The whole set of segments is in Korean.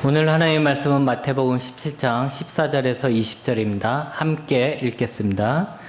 오늘 하나님의 말씀은 마태복음 17장 14절에서 20절입니다. 함께 읽겠습니다.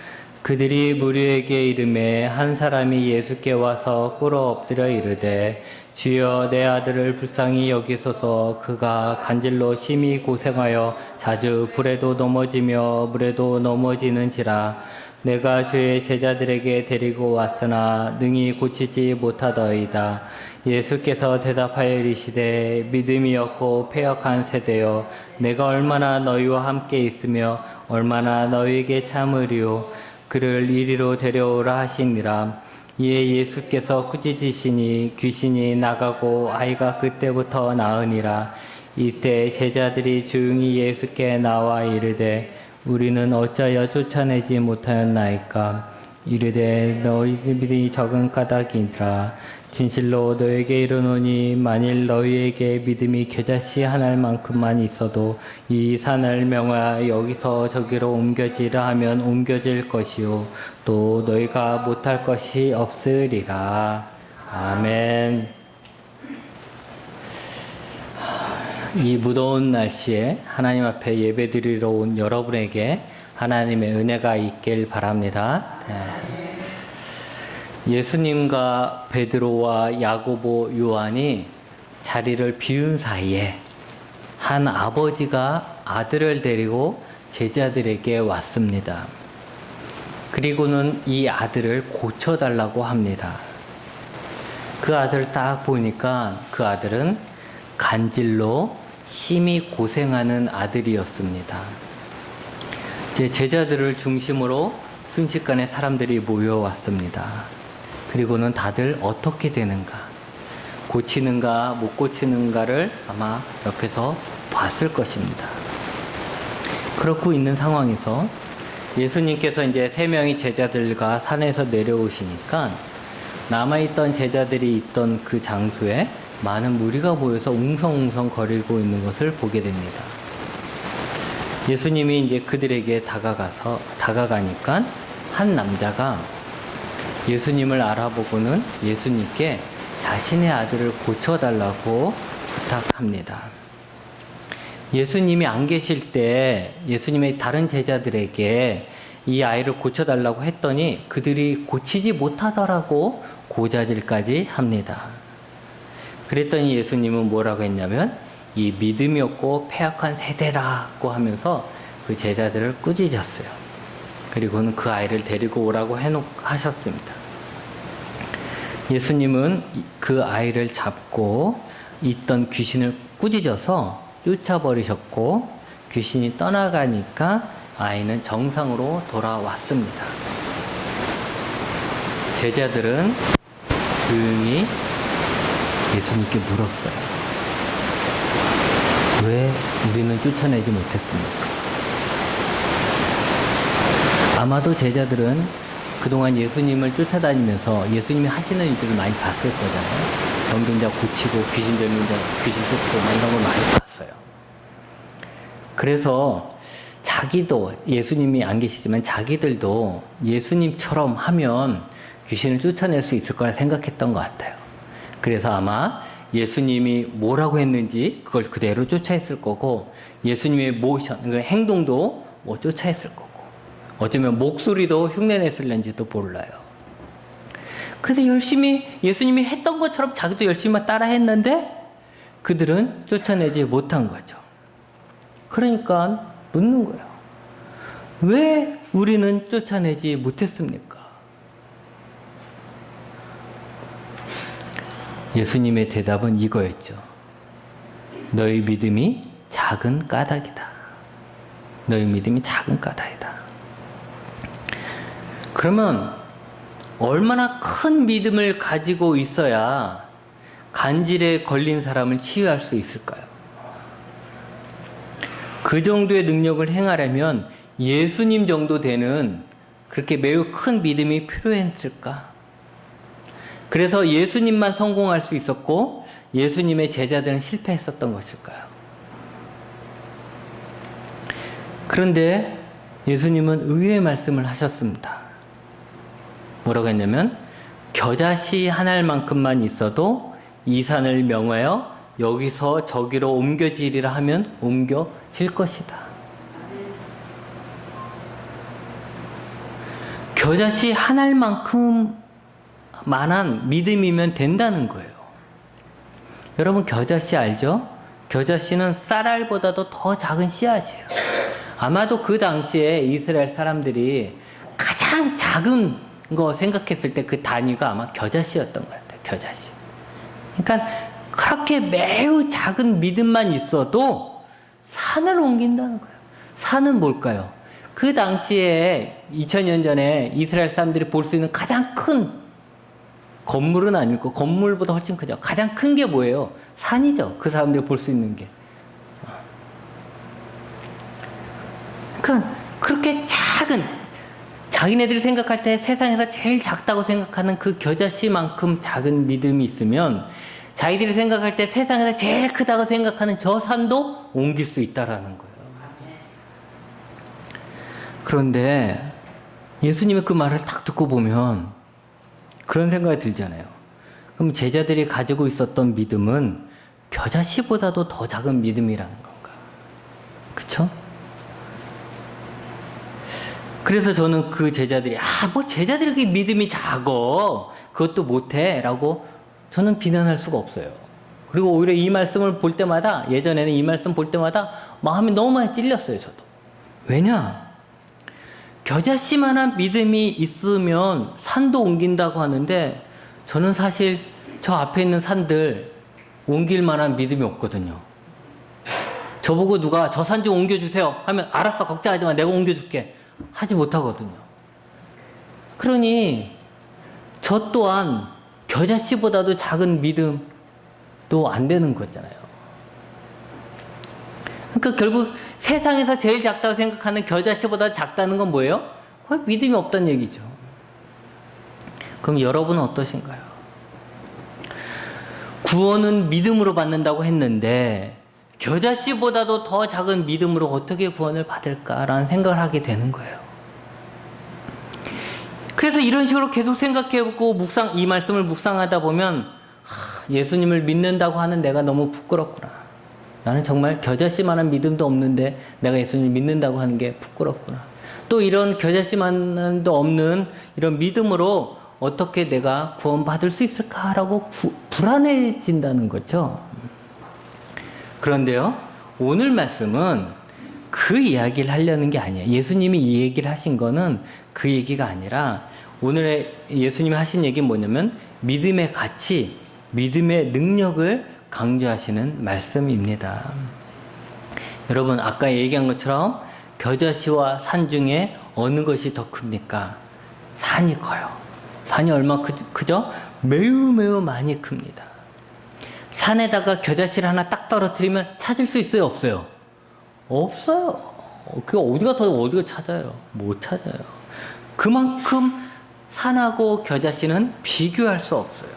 그들이 무리에게 이르매 한 사람이 예수께 와서 꿇어 엎드려 이르되 주여 내 아들을 불쌍히 여기소서. 그가 간질로 심히 고생하여 자주 불에도 넘어지며 물에도 넘어지는지라. 내가 주의 제자들에게 데리고 왔으나 능히 고치지 못하더이다. 예수께서 대답하여 이르시되 믿음이 없고 패역한 세대여, 내가 얼마나 너희와 함께 있으며 얼마나 너희에게 참으리요. 그를 이리로 데려오라 하시니라. 이에 예수께서 꾸짖으시니 귀신이 나가고 아이가 그때부터 나으니라. 이때 제자들이 조용히 예수께 나와 이르되 우리는 어찌하여 쫓아내지 못하였나이까. 이르되 너희들이 적은 까닭이니라. 진실로 너에게 이르노니 만일 너희에게 믿음이 겨자씨 하나만큼만 있어도 이 산을 명하여 여기서 저기로 옮겨지라 하면 옮겨질 것이요 또 너희가 못할 것이 없으리라. 아멘. 이 무더운 날씨에 하나님 앞에 예배드리러 온 여러분에게 하나님의 은혜가 있길 바랍니다. 예수님과 베드로와 야고보, 요한이 자리를 비운 사이에 한 아버지가 아들을 데리고 제자들에게 왔습니다. 그리고는 이 아들을 고쳐달라고 합니다. 그 아들 딱 보니까 그 아들은 간질로 심히 고생하는 아들이었습니다. 제자들을 중심으로 순식간에 사람들이 모여왔습니다. 그리고는 다들 어떻게 되는가, 고치는가 못 고치는가를 아마 옆에서 봤을 것입니다. 그렇고 있는 상황에서 예수님께서 이제 3명의 제자들과 산에서 내려오시니까 남아있던 제자들이 있던 그 장소에 많은 무리가 모여서 웅성웅성 거리고 있는 것을 보게 됩니다. 예수님이 이제 그들에게 다가가니까 한 남자가 예수님을 알아보고는 예수님께 자신의 아들을 고쳐달라고 부탁합니다. 예수님이 안 계실 때 예수님의 다른 제자들에게 이 아이를 고쳐달라고 했더니 그들이 고치지 못하더라고 고자질까지 합니다. 그랬더니 예수님은 뭐라고 했냐면 이 믿음이 없고 패역한 세대라고 하면서 그 제자들을 꾸짖었어요. 그리고는 그 아이를 데리고 오라고 하셨습니다. 예수님은 그 아이를 잡고 있던 귀신을 꾸짖어서 쫓아버리셨고 귀신이 떠나가니까 아이는 정상으로 돌아왔습니다. 제자들은 조용히 예수님께 물었어요. 왜 우리는 쫓아내지 못했습니까? 아마도 제자들은 그동안 예수님을 쫓아다니면서 예수님이 하시는 일들을 많이 봤을 거잖아요. 병든 자 고치고 귀신 들린 자 귀신 쫓고 이런 걸 많이 봤어요. 그래서 자기도 예수님이 안 계시지만 자기들도 예수님처럼 하면 귀신을 쫓아낼 수 있을 거라 생각했던 것 같아요. 그래서 아마 예수님이 뭐라고 했는지 그걸 그대로 쫓아했을 거고 예수님의 모션, 그러니까 행동도 쫓아했을 거고 어쩌면 목소리도 흉내냈을는지도 몰라요. 그래서 열심히 예수님이 했던 것처럼 자기도 열심히 따라 했는데 그들은 쫓아내지 못한 거죠. 그러니까 묻는 거예요. 왜 우리는 쫓아내지 못했습니까? 예수님의 대답은 이거였죠. 너희 믿음이 작은 까닭이다. 너희 믿음이 작은 까닭이다. 그러면 얼마나 큰 믿음을 가지고 있어야 간질에 걸린 사람을 치유할 수 있을까요? 그 정도의 능력을 행하려면 예수님 정도 되는 그렇게 매우 큰 믿음이 필요했을까? 그래서 예수님만 성공할 수 있었고 예수님의 제자들은 실패했었던 것일까요? 그런데 예수님은 의외의 말씀을 하셨습니다. 뭐라고 했냐면 겨자씨 한 알만큼만 있어도 이 산을 명하여 여기서 저기로 옮겨지리라 하면 옮겨질 것이다. 겨자씨 한 알만큼 만한 믿음이면 된다는 거예요. 여러분 겨자씨 알죠? 겨자씨는 쌀알보다도 더 작은 씨앗이에요. 아마도 그 당시에 이스라엘 사람들이 가장 작은 거 생각했을 때 그 단위가 아마 겨자씨였던 것 같아요. 겨자씨. 그러니까 그렇게 매우 작은 믿음만 있어도 산을 옮긴다는 거예요. 산은 뭘까요? 그 당시에 2000년 전에 이스라엘 사람들이 볼 수 있는 가장 큰 건물은 아니고 건물보다 훨씬 크죠. 가장 큰 게 뭐예요? 산이죠. 그 사람들이 볼 수 있는 게. 그러니까 그렇게 작은 자기네들이 생각할 때 세상에서 제일 작다고 생각하는 그 겨자씨만큼 작은 믿음이 있으면 자기들이 생각할 때 세상에서 제일 크다고 생각하는 저 산도 옮길 수 있다라는 거예요. 그런데 예수님의 그 말을 딱 듣고 보면 그런 생각이 들잖아요. 그럼 제자들이 가지고 있었던 믿음은 겨자씨보다도 더 작은 믿음이라는 건가? 그쵸? 그래서 저는 그 제자들이 뭐 제자들이 그렇게 믿음이 작어 그것도 못해 라고 저는 비난할 수가 없어요. 그리고 오히려 이 말씀을 볼 때마다 예전에는 이 말씀 볼 때마다 마음이 너무 많이 찔렸어요. 저도. 왜냐? 겨자씨만한 믿음이 있으면 산도 옮긴다고 하는데 저는 사실 저 앞에 있는 산들 옮길 만한 믿음이 없거든요. 저보고 누가 저 산 좀 옮겨주세요 하면 알았어 걱정하지 마 내가 옮겨줄게 하지 못하거든요. 그러니 저 또한 겨자씨보다도 작은 믿음도 안 되는 거잖아요. 그러니까 결국 세상에서 제일 작다고 생각하는 겨자씨보다 작다는 건 뭐예요? 거의 믿음이 없다는 얘기죠. 그럼 여러분은 어떠신가요? 구원은 믿음으로 받는다고 했는데 겨자씨보다도 더 작은 믿음으로 어떻게 구원을 받을까라는 생각을 하게 되는 거예요. 그래서 이런 식으로 계속 생각해보고 이 말씀을 묵상하다 보면 예수님을 믿는다고 하는 내가 너무 부끄럽구나. 나는 정말 겨자씨만한 믿음도 없는데 내가 예수님을 믿는다고 하는 게 부끄럽구나. 또 이런 겨자씨만도 없는 이런 믿음으로 어떻게 내가 구원받을 수 있을까라고 불안해진다는 거죠. 그런데요, 오늘 말씀은 그 이야기를 하려는 게 아니에요. 예수님이 이 얘기를 하신 거는 그 얘기가 아니라 오늘의 예수님이 하신 얘기는 뭐냐면 믿음의 가치, 믿음의 능력을 강조하시는 말씀입니다. 여러분 아까 얘기한 것처럼 겨자씨와 산 중에 어느 것이 더 큽니까? 산이 커요. 산이 얼마 크죠? 매우 많이 큽니다. 산에다가 겨자씨를 하나 딱 떨어뜨리면 찾을 수 있어요? 없어요? 없어요. 그거 어디 가서 어디가 찾아요? 못 찾아요. 그만큼 산하고 겨자씨는 비교할 수 없어요.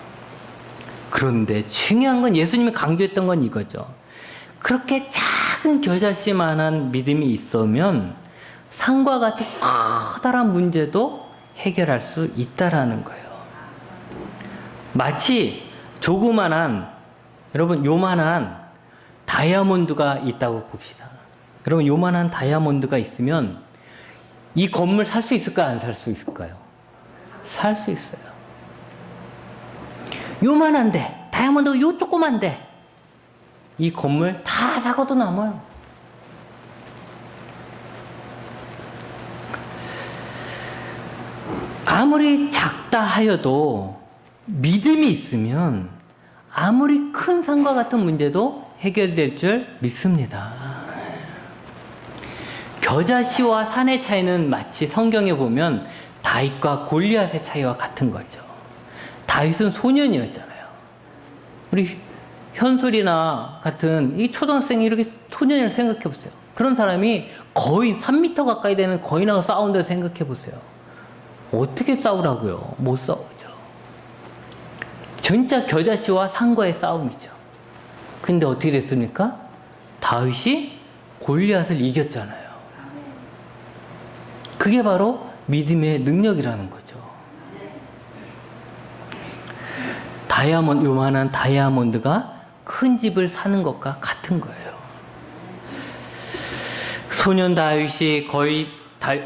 그런데 중요한 건 예수님이 강조했던 건 이거죠. 그렇게 작은 겨자씨만한 믿음이 있으면 산과 같은 커다란 문제도 해결할 수 있다라는 거예요. 마치 조그만한 여러분 요만한 다이아몬드가 있다고 봅시다. 여러분 요만한 다이아몬드가 있으면 이 건물 살 수 있을까요? 안 살 수 있을까요? 살 수 있어요. 요만한데 다이아몬드가 요 조그만데 이 건물 다 사고도 남아요. 아무리 작다 하여도 믿음이 있으면 아무리 큰 산과 같은 문제도 해결될 줄 믿습니다. 겨자씨와 산의 차이는 마치 성경에 보면 다윗과 골리앗의 차이와 같은 거죠. 다윗은 소년이었잖아요. 우리 현솔이나 같은 이 초등학생이 이렇게 소년이라고 생각해 보세요. 그런 사람이 거의 3m 가까이 되는 거인하고 싸운다고 생각해 보세요. 어떻게 싸우라고요? 못 싸우죠. 진짜 겨자씨와 산과의 싸움이죠. 근데 어떻게 됐습니까? 다윗이 골리앗을 이겼잖아요. 그게 바로 믿음의 능력이라는 거죠. 요만한 다이아몬드가 큰 집을 사는 것과 같은 거예요. 소년 다윗이 거의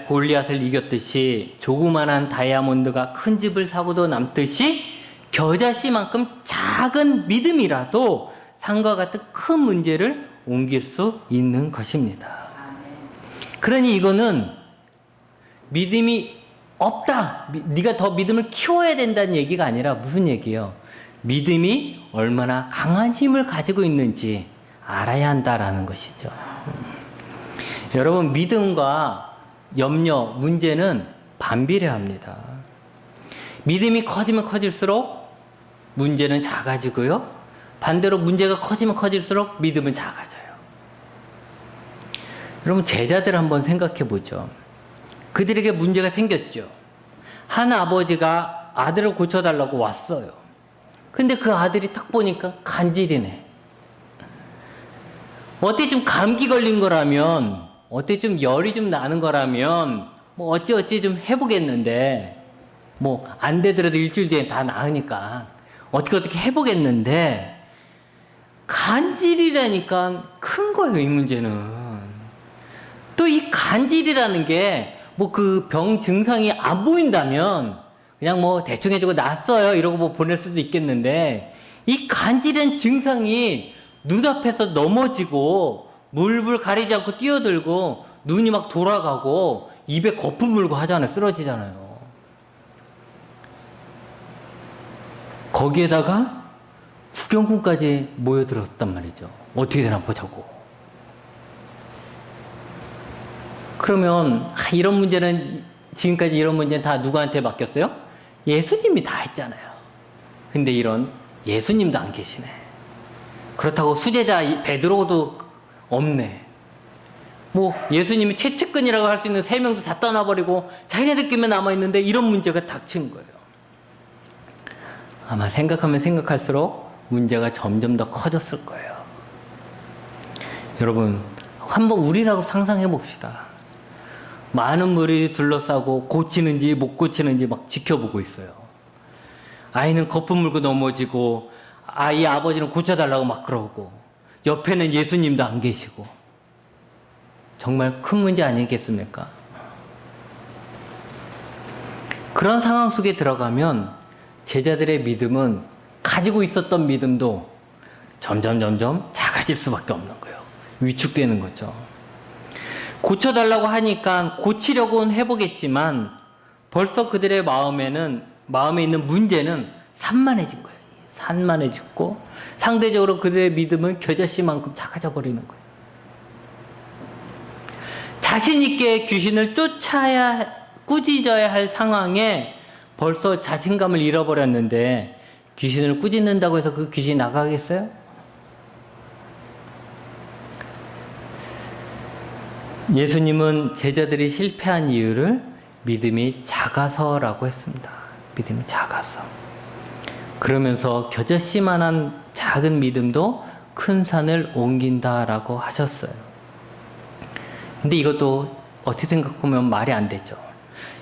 골리앗을 이겼듯이 조그만한 다이아몬드가 큰 집을 사고도 남듯이 겨자씨만큼 작은 믿음이라도 산과 같은 큰 문제를 옮길 수 있는 것입니다. 그러니 이거는 믿음이 없다, 네가 더 믿음을 키워야 된다는 얘기가 아니라 무슨 얘기예요? 믿음이 얼마나 강한 힘을 가지고 있는지 알아야 한다라는 것이죠. 여러분, 믿음과 염려, 문제는 반비례합니다. 믿음이 커지면 커질수록 문제는 작아지고요. 반대로 문제가 커지면 커질수록 믿음은 작아져요. 여러분, 제자들 한번 생각해 보죠. 그들에게 문제가 생겼죠. 한 아버지가 아들을 고쳐달라고 왔어요. 근데 그 아들이 딱 보니까 간질이네. 어때 좀 감기 걸린 거라면, 어때 좀 열이 좀 나는 거라면 뭐 어찌 좀 해보겠는데, 뭐 안 되더라도 일주일 뒤에 다 나으니까 어떻게 해보겠는데, 간질이라니까 큰 거예요, 이 문제는. 또 이 간질이라는 게 뭐 그 병 증상이 안 보인다면 그냥 뭐 대충 해주고 났어요 이러고 뭐 보낼 수도 있겠는데, 이 간질한 증상이 눈앞에서 넘어지고 물불 가리지 않고 뛰어들고 눈이 막 돌아가고 입에 거품 물고 하잖아요. 쓰러지잖아요. 거기에다가 구경꾼까지 모여들었단 말이죠. 어떻게 되나 보자고. 그러면 이런 문제는, 지금까지 이런 문제는 다 누구한테 맡겼어요? 예수님이 다 했잖아요. 근데 이런 예수님도 안 계시네. 그렇다고 수제자 베드로도 없네. 뭐 예수님이 최측근이라고 할 수 있는 3명도 다 떠나버리고 자기네들끼리만 남아있는데 이런 문제가 닥친 거예요. 아마 생각하면 생각할수록 문제가 점점 더 커졌을 거예요. 여러분, 한번 우리라고 상상해 봅시다. 많은 물이 둘러싸고 고치는지 못 고치는지 막 지켜보고 있어요. 아이는 거품 물고 넘어지고 아이 아버지는 고쳐달라고 막 그러고 옆에는 예수님도 안 계시고. 정말 큰 문제 아니겠습니까? 그런 상황 속에 들어가면 제자들의 믿음은, 가지고 있었던 믿음도 점점 작아질 수밖에 없는 거예요. 위축되는 거죠. 고쳐달라고 하니까 고치려고는 해보겠지만 벌써 그들의 마음에 있는 문제는 산만해진 거예요. 산만해졌고 상대적으로 그들의 믿음은 겨자씨만큼 작아져 버리는 거예요. 자신 있게 귀신을 쫓아야, 꾸짖어야 할 상황에 벌써 자신감을 잃어버렸는데 귀신을 꾸짖는다고 해서 그 귀신이 나가겠어요? 예수님은 제자들이 실패한 이유를 믿음이 작아서라고 했습니다. 믿음이 작아서. 그러면서 겨자씨만한 작은 믿음도 큰 산을 옮긴다라고 하셨어요. 근데 이것도 어떻게 생각하면 말이 안 되죠.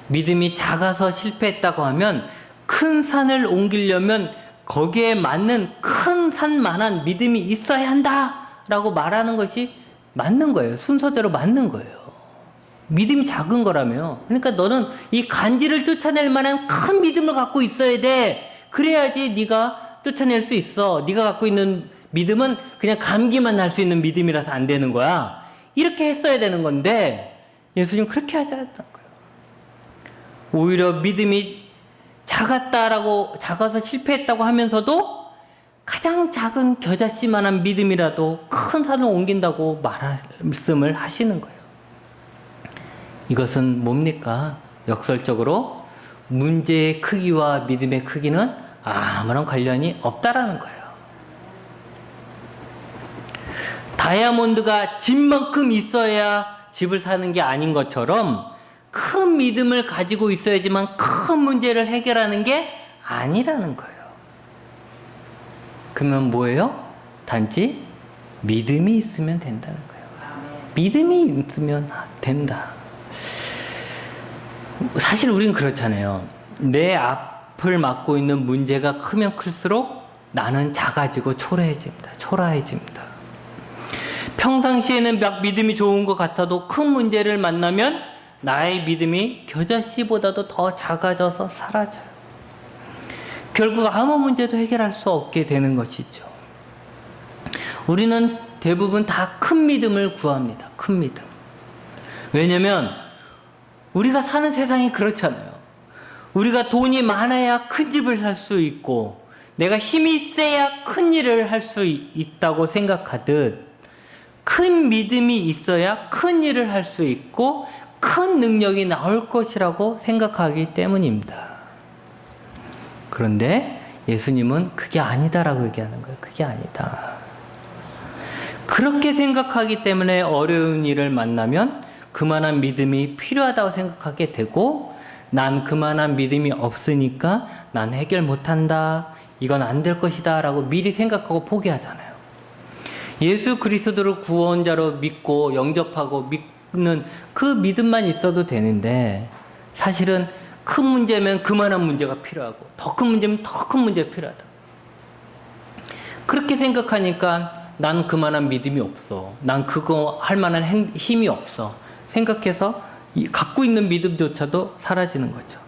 믿음이 작아서 실패했다고 하면 큰 산을 옮기려면 거기에 맞는 큰 산만한 믿음이 있어야 한다라고 말하는 것이 맞는 거예요. 순서대로 맞는 거예요. 믿음이 작은 거라며. 그러니까 너는 이 간질을 쫓아낼 만한 큰 믿음을 갖고 있어야 돼. 그래야지 네가 쫓아낼 수 있어. 네가 갖고 있는 믿음은 그냥 감기만 날 수 있는 믿음이라서 안 되는 거야. 이렇게 했어야 되는 건데 예수님 그렇게 하지 않았던 거예요. 오히려 믿음이 작아서 실패했다고 하면서도 가장 작은 겨자씨만한 믿음이라도 큰 산을 옮긴다고 말씀을 하시는 거예요. 이것은 뭡니까? 역설적으로 문제의 크기와 믿음의 크기는 아무런 관련이 없다라는 거예요. 다이아몬드가 집만큼 있어야 집을 사는 게 아닌 것처럼 큰 믿음을 가지고 있어야지만 큰 문제를 해결하는 게 아니라는 거예요. 그러면 뭐예요? 단지 믿음이 있으면 된다는 거예요. 믿음이 있으면 된다. 사실 우린 그렇잖아요. 내 앞을 막고 있는 문제가 크면 클수록 나는 작아지고 초라해집니다. 평상시에는 막 믿음이 좋은 것 같아도 큰 문제를 만나면 나의 믿음이 겨자씨보다도 더 작아져서 사라져요. 결국 아무 문제도 해결할 수 없게 되는 것이죠. 우리는 대부분 다 큰 믿음을 구합니다. 큰 믿음. 왜냐면 우리가 사는 세상이 그렇잖아요. 우리가 돈이 많아야 큰 집을 살 수 있고 내가 힘이 세야 큰 일을 할 수 있다고 생각하듯 큰 믿음이 있어야 큰 일을 할 수 있고 큰 능력이 나올 것이라고 생각하기 때문입니다. 그런데 예수님은 그게 아니다라고 얘기하는 거예요. 그게 아니다. 그렇게 생각하기 때문에 어려운 일을 만나면 그만한 믿음이 필요하다고 생각하게 되고 난 그만한 믿음이 없으니까 난 해결 못한다. 이건 안 될 것이다 라고 미리 생각하고 포기하잖아요. 예수 그리스도를 구원자로 믿고 영접하고 믿는 그 믿음만 있어도 되는데 사실은 큰 문제면 그만한 문제가 필요하고 더 큰 문제면 더 큰 문제가 필요하다. 그렇게 생각하니까 난 그만한 믿음이 없어. 난 그거 할 만한 힘이 없어. 생각해서 갖고 있는 믿음조차도 사라지는 거죠.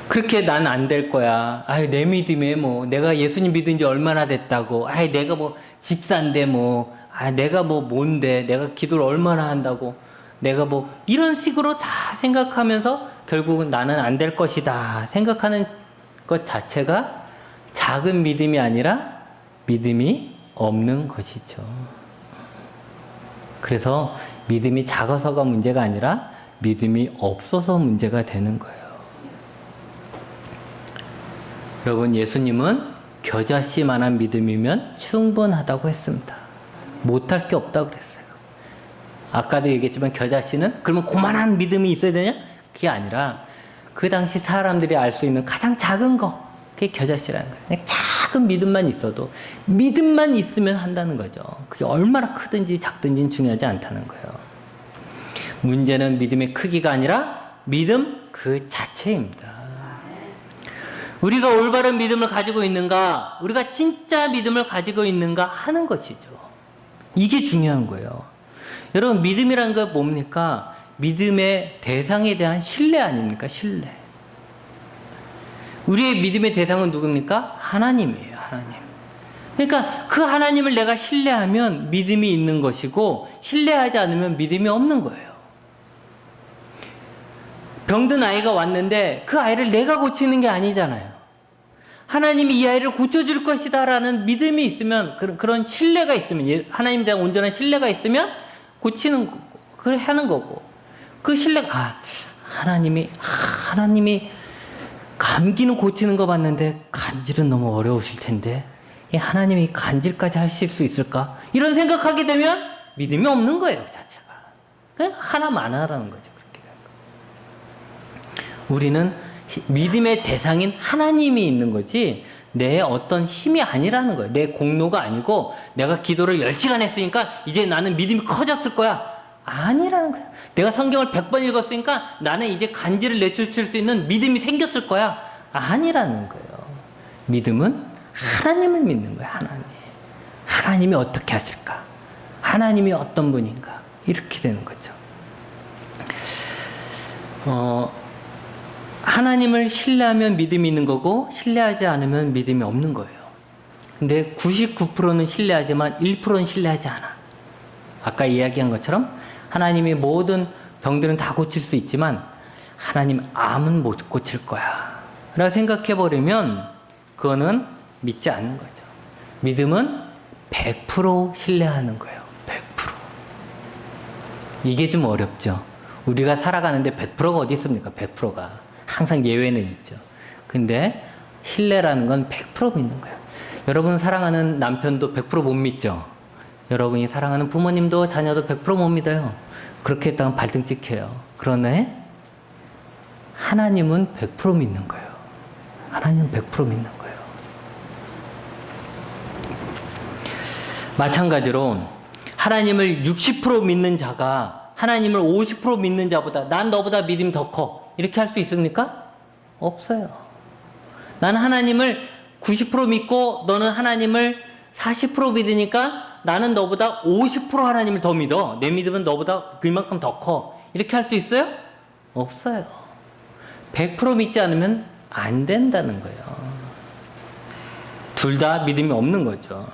그렇게 난 안 될 거야. 아이, 내 믿음에 뭐, 내가 예수님 믿은 지 얼마나 됐다고. 아이, 내가 뭐, 집사인데 뭐, 아, 내가 뭐, 뭔데. 내가 기도를 얼마나 한다고. 내가 뭐, 이런 식으로 다 생각하면서 결국은 나는 안 될 것이다. 생각하는 것 자체가 작은 믿음이 아니라 믿음이 없는 것이죠. 그래서 믿음이 작아서가 문제가 아니라 믿음이 없어서 문제가 되는 거예요. 여러분, 예수님은 겨자씨만한 믿음이면 충분하다고 했습니다. 못할 게 없다고 그랬어요. 아까도 얘기했지만 겨자씨는 그러면 그만한 믿음이 있어야 되냐? 그게 아니라 그 당시 사람들이 알 수 있는 가장 작은 거, 그게 겨자씨라는 거예요. 그냥 작은 믿음만 있어도 믿음만 있으면 한다는 거죠. 그게 얼마나 크든지 작든지는 중요하지 않다는 거예요. 문제는 믿음의 크기가 아니라 믿음 그 자체입니다. 우리가 올바른 믿음을 가지고 있는가, 우리가 진짜 믿음을 가지고 있는가 하는 것이죠. 이게 중요한 거예요. 여러분, 믿음이라는 건 뭡니까? 믿음의 대상에 대한 신뢰 아닙니까? 신뢰. 우리의 믿음의 대상은 누굽니까? 하나님이에요. 하나님. 그러니까 그 하나님을 내가 신뢰하면 믿음이 있는 것이고 신뢰하지 않으면 믿음이 없는 거예요. 병든 아이가 왔는데 그 아이를 내가 고치는 게 아니잖아요. 하나님이 이 아이를 고쳐줄 것이다 라는 믿음이 있으면, 그런 신뢰가 있으면, 하나님에 대한 온전한 신뢰가 있으면 고치는 거고, 그래 하는 거고, 그 신뢰가, 하나님이 감기는 고치는 거 봤는데 간질은 너무 어려우실 텐데 하나님이 간질까지 하실 수 있을까? 이런 생각하게 되면 믿음이 없는 거예요, 자체가. 그냥 하나만 하라는 거죠. 그렇게. 우리는 믿음의 대상인 하나님이 있는 거지 내 어떤 힘이 아니라는 거예요. 내 공로가 아니고 내가 기도를 10시간 했으니까 이제 나는 믿음이 커졌을 거야. 아니라는 거예요. 내가 성경을 100번 읽었으니까 나는 이제 간질을 내쫓을 수 있는 믿음이 생겼을 거야. 아니라는 거예요. 믿음은 하나님을 믿는 거예요. 하나님이 어떻게 하실까? 하나님이 어떤 분인가? 이렇게 되는 거죠. 하나님을 신뢰하면 믿음이 있는 거고 신뢰하지 않으면 믿음이 없는 거예요. 근데 99%는 신뢰하지만 1%는 신뢰하지 않아. 아까 이야기한 것처럼 하나님이 모든 병들은 다 고칠 수 있지만 하나님 암은 못 고칠 거야 라고 생각해버리면 그거는 믿지 않는 거죠. 믿음은 100% 신뢰하는 거예요. 100%. 이게 좀 어렵죠. 우리가 살아가는데 100%가 어디 있습니까? 100%가. 항상 예외는 있죠. 근데 신뢰라는 건 100% 믿는 거예요. 여러분 사랑하는 남편도 100% 못 믿죠. 여러분이 사랑하는 부모님도 자녀도 100% 못 믿어요. 그렇게 했다면 발등 찍혀요. 그러네 하나님은 100% 믿는 거예요. 하나님은 100% 믿는 거예요. 마찬가지로 하나님을 60% 믿는 자가 하나님을 50% 믿는 자보다 난 너보다 믿음이 더 커. 이렇게 할 수 있습니까? 없어요. 나는 하나님을 90% 믿고 너는 하나님을 40% 믿으니까 나는 너보다 50% 하나님을 더 믿어. 내 믿음은 너보다 그만큼 더 커. 이렇게 할 수 있어요? 없어요. 100% 믿지 않으면 안 된다는 거예요. 둘 다 믿음이 없는 거죠.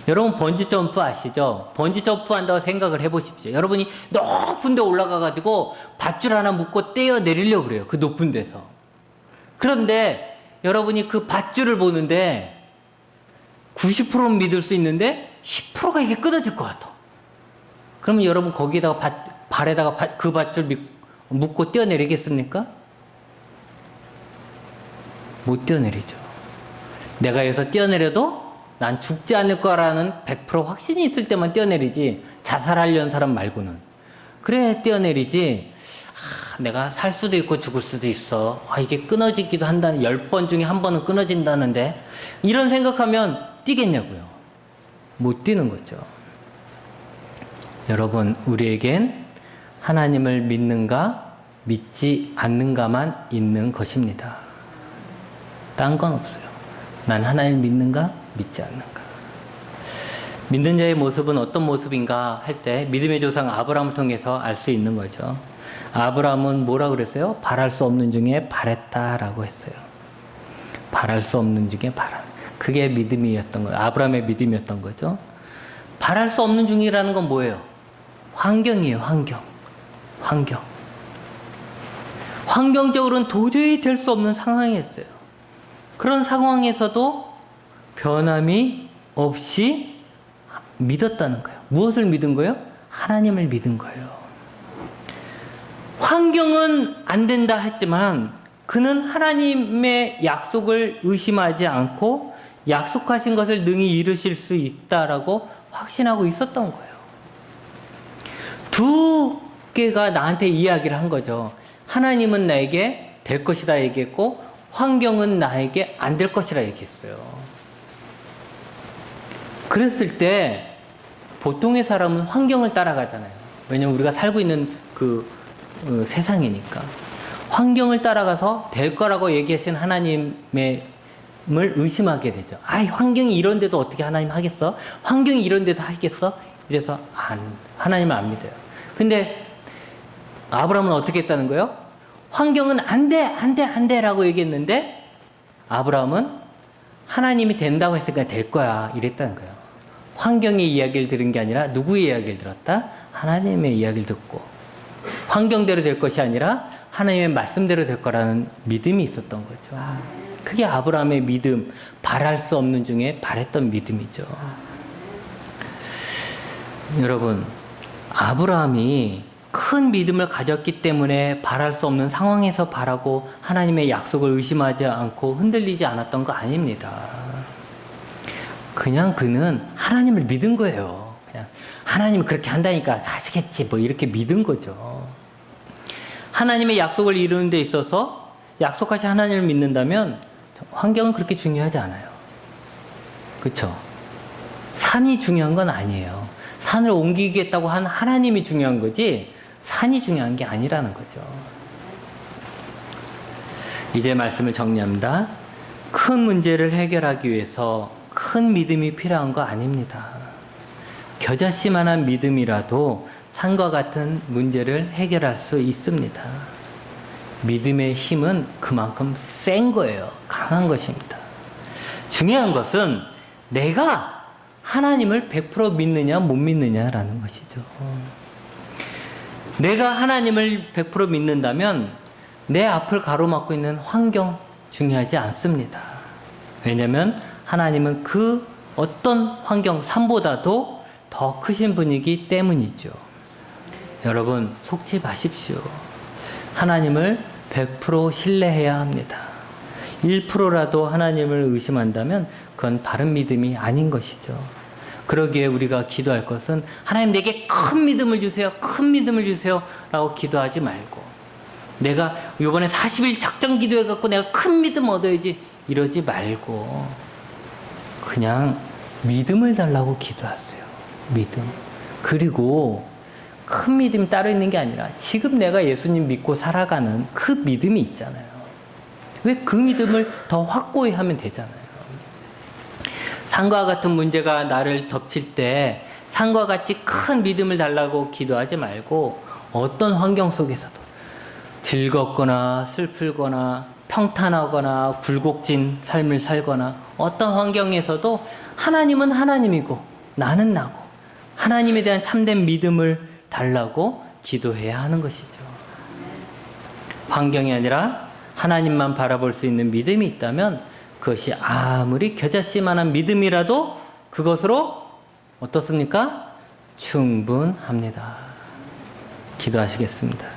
여러분 번지점프 아시죠? 번지점프 한다고 생각을 해보십시오. 여러분이 높은 데 올라가가지고 밧줄 하나 묶고 떼어 내리려고 그래요. 그 높은 데서. 그런데 여러분이 그 밧줄을 보는데 90%는 믿을 수 있는데 10%가 이게 끊어질 것 같아. 그러면 여러분 거기다가 발에다가 그 밧줄 묶고 뛰어내리겠습니까? 못 뛰어내리죠. 내가 여기서 뛰어내려도 난 죽지 않을 거라는 100% 확신이 있을 때만 뛰어내리지, 자살하려는 사람 말고는. 그래 뛰어내리지. 내가 살 수도 있고 죽을 수도 있어. 이게 끊어지기도 한다는, 10번 중에 한 번은 끊어진다는데, 이런 생각하면 뛰겠냐고요. 못 뛰는 거죠. 여러분, 우리에겐 하나님을 믿는가 믿지 않는가만 있는 것입니다. 딴 건 없어요. 난 하나님을 믿는가 믿지 않는가. 믿는 자의 모습은 어떤 모습인가 할 때 믿음의 조상 아브라함을 통해서 알 수 있는 거죠. 아브라함은 뭐라 그랬어요? 바랄 수 없는 중에 바랬다라고 했어요. 바랄 수 없는 중에 바라. 그게 믿음이었던 거예요. 아브라함의 믿음이었던 거죠. 바랄 수 없는 중이라는 건 뭐예요? 환경이에요. 환경. 환경적으로는 도저히 될 수 없는 상황이었어요. 그런 상황에서도 변함이 없이 믿었다는 거예요. 무엇을 믿은 거예요? 하나님을 믿은 거예요. 환경은 안 된다 했지만 그는 하나님의 약속을 의심하지 않고 약속하신 것을 능히 이루실 수 있다라고 확신하고 있었던 거예요. 두 개가 나한테 이야기를 한 거죠. 하나님은 나에게 될 것이다 얘기했고 환경은 나에게 안 될 것이라 얘기했어요. 그랬을 때 보통의 사람은 환경을 따라가잖아요. 왜냐면 우리가 살고 있는 세상이니까. 환경을 따라가서 될 거라고 얘기하신 하나님을 의심하게 되죠. 환경이 이런데도 어떻게 하나님 하겠어? 환경이 이런데도 하겠어? 이래서 하나님을 안 믿어요. 근데 아브라함은 어떻게 했다는 거예요? 환경은 안 돼 라고 얘기했는데 아브라함은 하나님이 된다고 했으니까 될 거야 이랬다는 거예요. 환경의 이야기를 들은 게 아니라 누구의 이야기를 들었다? 하나님의 이야기를 듣고 환경대로 될 것이 아니라 하나님의 말씀대로 될 거라는 믿음이 있었던 거죠. 그게 아브라함의 믿음, 바랄 수 없는 중에 바랬던 믿음이죠. 여러분, 아브라함이 큰 믿음을 가졌기 때문에 바랄 수 없는 상황에서 바라고 하나님의 약속을 의심하지 않고 흔들리지 않았던 거 아닙니다. 그냥 그는 하나님을 믿은 거예요. 그냥 하나님이 그렇게 한다니까 하시겠지 뭐 이렇게 믿은 거죠. 하나님의 약속을 이루는 데 있어서 약속하신 하나님을 믿는다면 환경은 그렇게 중요하지 않아요. 그렇죠? 산이 중요한 건 아니에요. 산을 옮기겠다고 한 하나님이 중요한 거지 산이 중요한 게 아니라는 거죠. 이제 말씀을 정리합니다. 큰 문제를 해결하기 위해서 큰 믿음이 필요한 거 아닙니다. 겨자씨만한 믿음이라도 산과 같은 문제를 해결할 수 있습니다. 믿음의 힘은 그만큼 센 거예요. 강한 것입니다. 중요한 것은 내가 하나님을 100% 믿느냐 못 믿느냐라는 것이죠. 내가 하나님을 100% 믿는다면 내 앞을 가로막고 있는 환경 중요하지 않습니다. 왜냐하면 하나님은 그 어떤 환경, 산보다도 더 크신 분이기 때문이죠. 여러분 속지 마십시오. 하나님을 100% 신뢰해야 합니다. 1%라도 하나님을 의심한다면 그건 바른 믿음이 아닌 것이죠. 그러기에 우리가 기도할 것은 하나님 내게 큰 믿음을 주세요. 큰 믿음을 주세요. 라고 기도하지 말고 내가 이번에 40일 작정 기도해갖고 내가 큰 믿음 얻어야지 이러지 말고 그냥 믿음을 달라고 기도하세요. 믿음. 그리고 큰 믿음이 따로 있는 게 아니라 지금 내가 예수님 믿고 살아가는 그 믿음이 있잖아요. 왜 그 믿음을 더 확고히 하면 되잖아요. 산과 같은 문제가 나를 덮칠 때 산과 같이 큰 믿음을 달라고 기도하지 말고 어떤 환경 속에서도 즐겁거나 슬프거나 평탄하거나 굴곡진 삶을 살거나 어떤 환경에서도 하나님은 하나님이고 나는 나고 하나님에 대한 참된 믿음을 달라고 기도해야 하는 것이죠. 환경이 아니라 하나님만 바라볼 수 있는 믿음이 있다면 그것이 아무리 겨자씨만한 믿음이라도 그것으로 어떻습니까? 충분합니다. 기도하시겠습니다.